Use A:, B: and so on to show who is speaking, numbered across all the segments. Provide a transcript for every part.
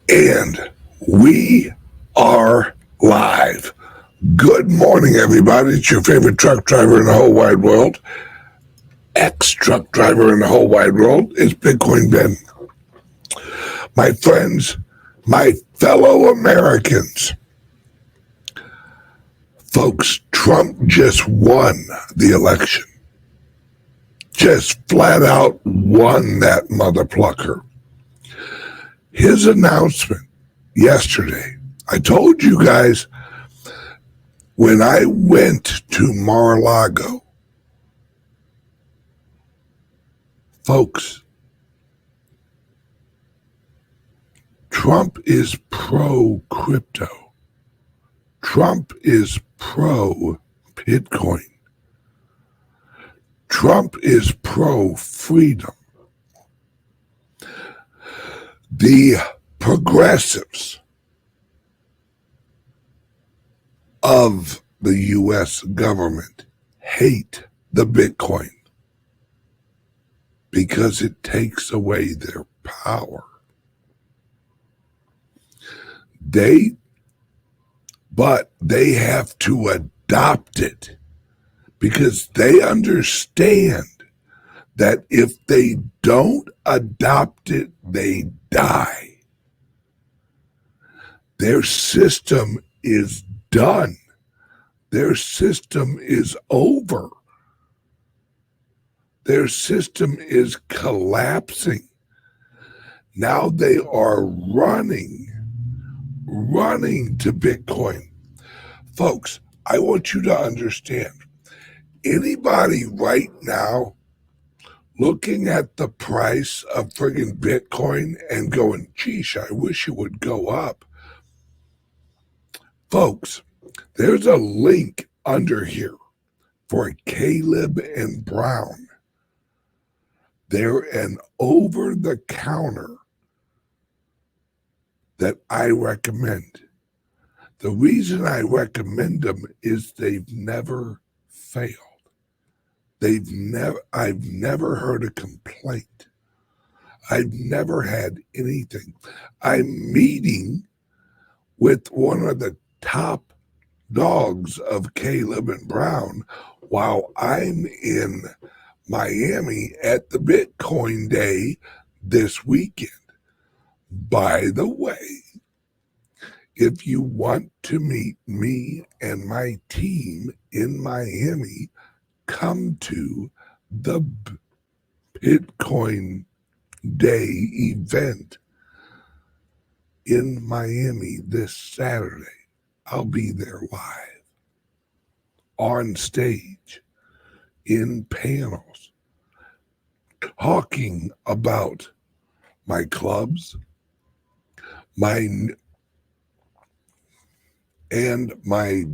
A: And we are live. Good morning, everybody. It's your favorite truck driver in the whole wide world. Ex-truck driver in the whole wide world is Bitcoin Ben. My friends, my fellow Americans, folks, Trump just won the election. Just flat out won that mother plucker. His announcement yesterday, I told you guys when I went to Mar-a-Lago, folks, Trump is pro-crypto. Trump is pro-Bitcoin. Trump is pro-freedom. The progressives of the U.S. government hate the Bitcoin because it takes away their power. But they have to adopt it because they understand that if they don't adopt it, they die. Their system is done. Their system is over. Their system is collapsing. Now they are running to Bitcoin. Folks, I want you to understand, anybody right now looking at the price of friggin' Bitcoin and going, geesh, I wish it would go up. Folks, there's a link under here for Caleb and Brown. They're an over-the-counter that I recommend. The reason I recommend them is they've never failed. I've never heard a complaint. I've never had anything. I'm meeting with one of the top dogs of Caleb and Brown while I'm in Miami at the Bitcoin Day this weekend. By the way, if you want to meet me and my team in Miami, come to the Bitcoin Day event in Miami this Saturday. I'll be there live, on stage, in panels, talking about my clubs, and my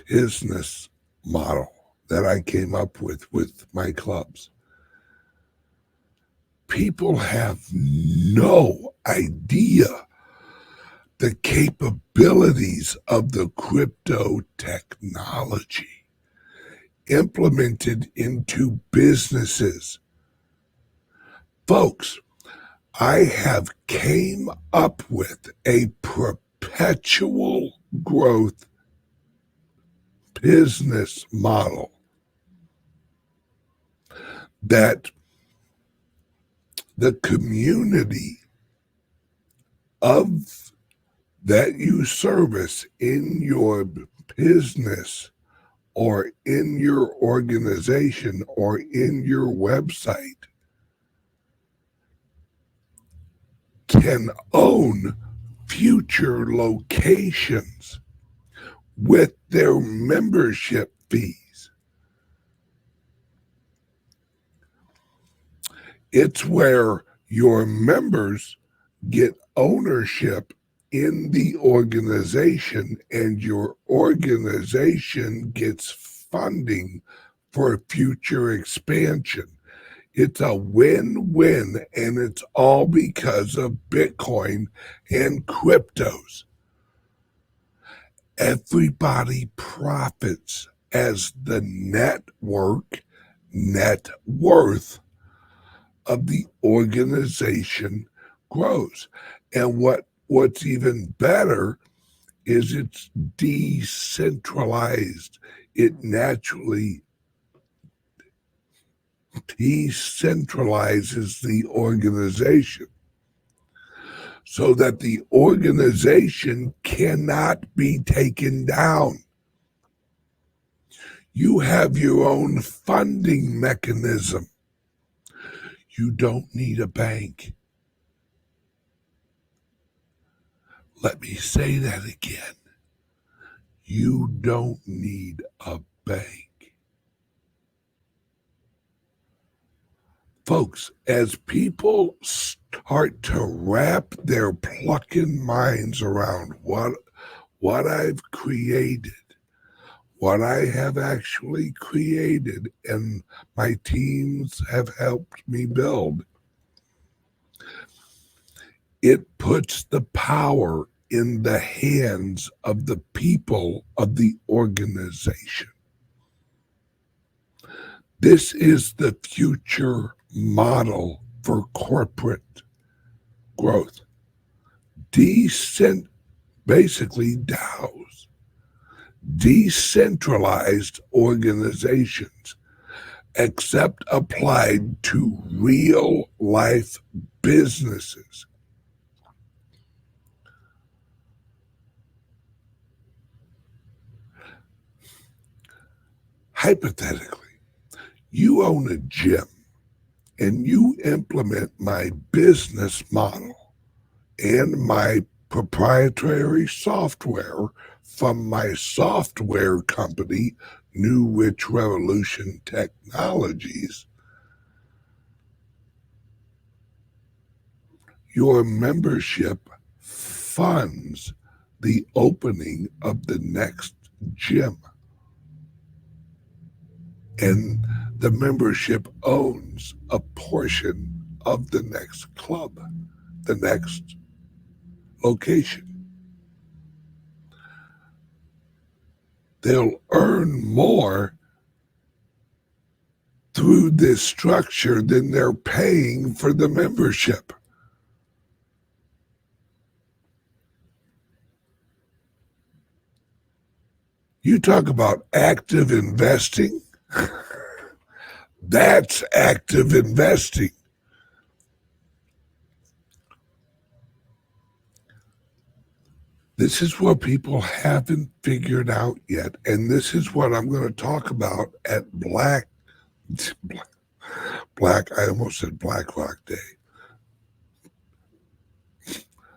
A: business model that I came up with my clubs. People have no idea the capabilities of the crypto technology implemented into businesses. Folks, I have came up with a perpetual growth business model that the community of that you service in your business or in your organization or in your website can own future locations with their membership fees. It's where your members get ownership in the organization and your organization gets funding for future expansion. It's a win-win, and it's all because of Bitcoin and cryptos. Everybody profits as the net worth of the organization grows. And what's even better is it's decentralized. It naturally decentralizes the organization so that the organization cannot be taken down. You have your own funding mechanism. You don't need a bank. Let me say that again. You don't need a bank. Folks, as people start to wrap their plucking minds around what I've created, what I have actually created, and my teams have helped me build, it puts the power in the hands of the people of the organization. This is the future model for corporate growth. Basically DAOs, decentralized organizations, except applied to real life businesses. Hypothetically, you own a gym and you implement my business model and my proprietary software from my software company, New Rich Revolution Technologies. Your membership funds the opening of the next gym. And the membership owns a portion of the next club, the next location. They'll earn more through this structure than they're paying for the membership. You talk about active investing. That's active investing. This is what people haven't figured out yet. And this is what I'm going to talk about at I almost said Black Rock Day.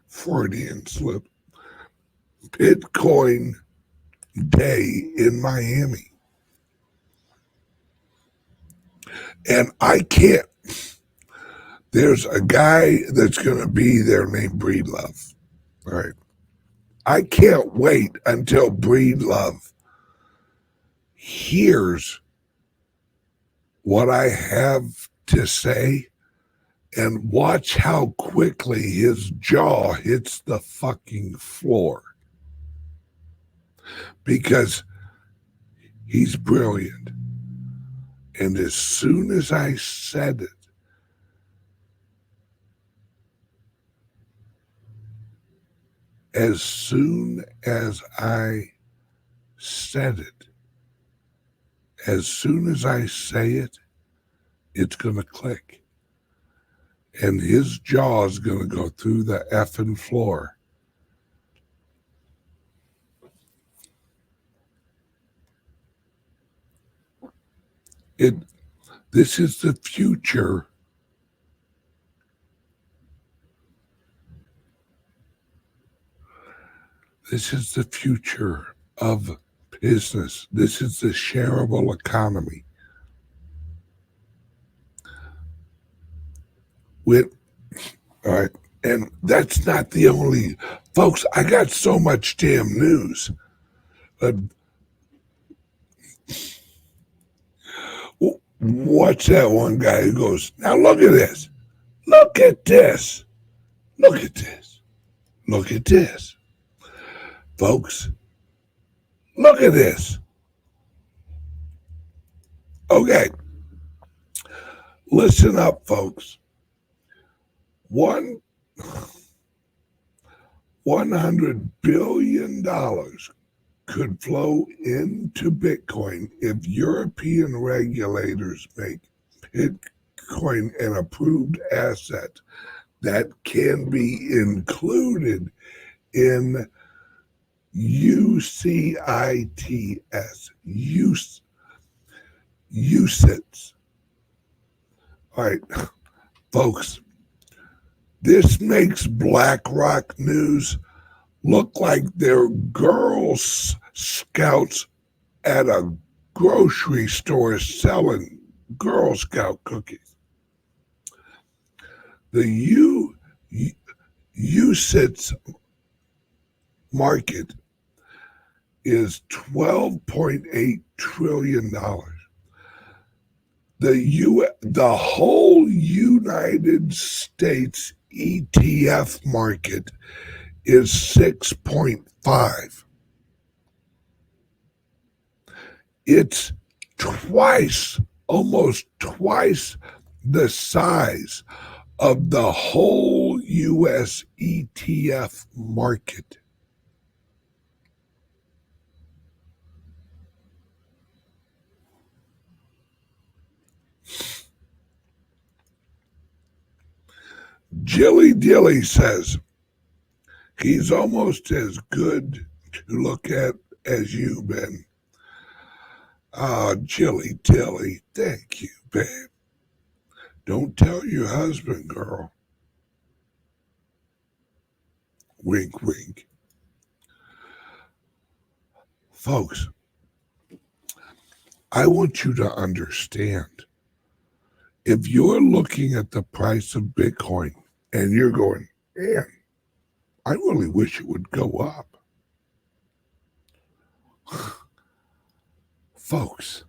A: Freudian slip. Bitcoin Day in Miami. And I can't, there's a guy that's going to be there named Breedlove. All right. I can't wait until Breedlove hears what I have to say and watch how quickly his jaw hits the fucking floor. Because he's brilliant. And as soon as I said it, as soon as I say it, it's going to click. And his jaw is going to go through the effing floor. This is the future. This is the future of business. This is the shareable economy. All right, and that's not the only, folks. I got so much damn news. What's that one guy who goes, now look at this. Look at this. Look at this. Look at this. Folks, look at this. Okay. Listen up, folks. $100 billion could flow into Bitcoin if European regulators make Bitcoin an approved asset that can be included in UCITS. All right, folks, this makes BlackRock News look like they're Girl Scouts at a grocery store selling Girl Scout cookies. The UCITS market is $12.8 trillion. The whole United States ETF market is 6.5. It's almost twice the size of the whole US ETF market. Jilly Dilly says he's almost as good to look at as you, Ben. Jilly Dilly, thank you, babe. Don't tell your husband, girl. Wink, wink. Folks, I want you to understand, if you're looking at the price of Bitcoin and you're going, man, I really wish it would go up. Folks,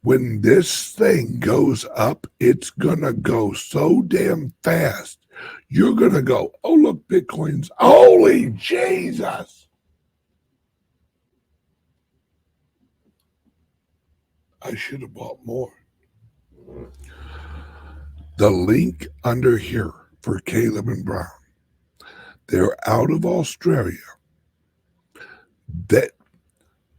A: when this thing goes up, it's going to go so damn fast. You're going to go, oh, look, Bitcoin's, holy Jesus. I should have bought more. The link under here for Caleb and Brown. They're out of Australia.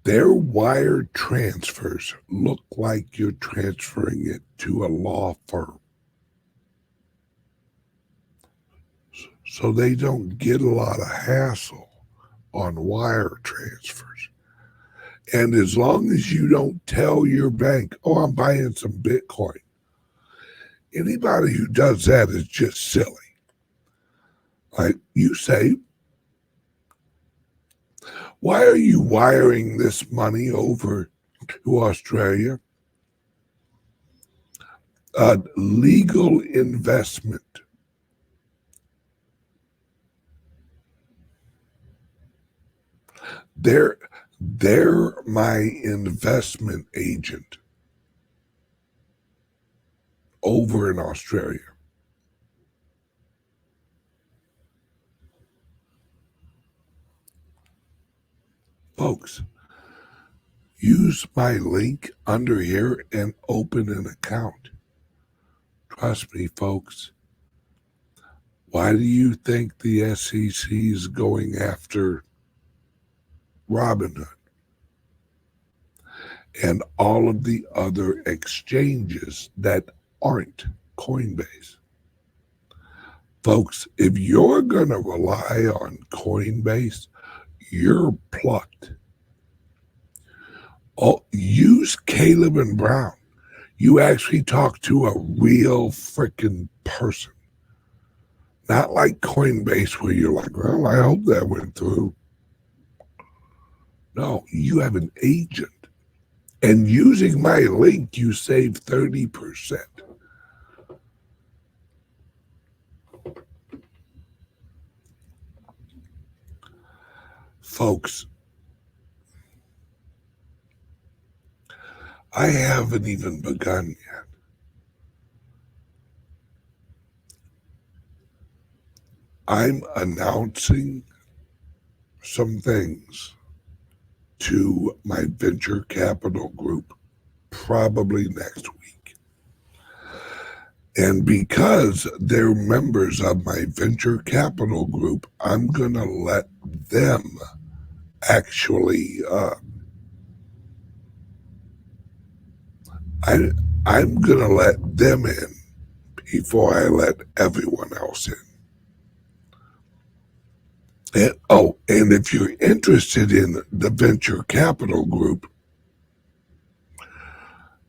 A: Their wire transfers look like you're transferring it to a law firm. So they don't get a lot of hassle on wire transfers. And as long as you don't tell your bank, oh, I'm buying some Bitcoin, anybody who does that is just silly. Like you say, why are you wiring this money over to Australia? Legal investment. They're my investment agent over in Australia. Folks, use my link under here and open an account. Trust me, folks. Why do you think the SEC is going after Robinhood and all of the other exchanges that aren't Coinbase? Folks, if you're going to rely on Coinbase, you're plucked. Oh, use Caleb and Brown. You actually talk to a real freaking person. Not like Coinbase where you're like, well, I hope that went through. No, you have an agent. And using my link, you save 30%. Folks, I haven't even begun yet. I'm announcing some things to my venture capital group probably next week. And because they're members of my venture capital group, I'm going to let them actually, I'm going to let them in before I let everyone else in. And if you're interested in the venture capital group,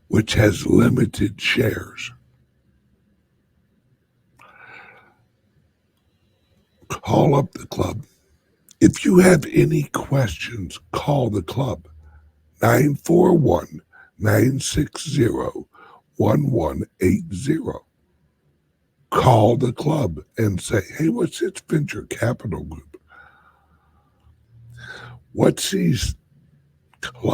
A: which has limited shares, call up the club. If you have any questions, call the club 941-960-1180. Call the club and say, hey, what's this venture capital group? What's these clubs?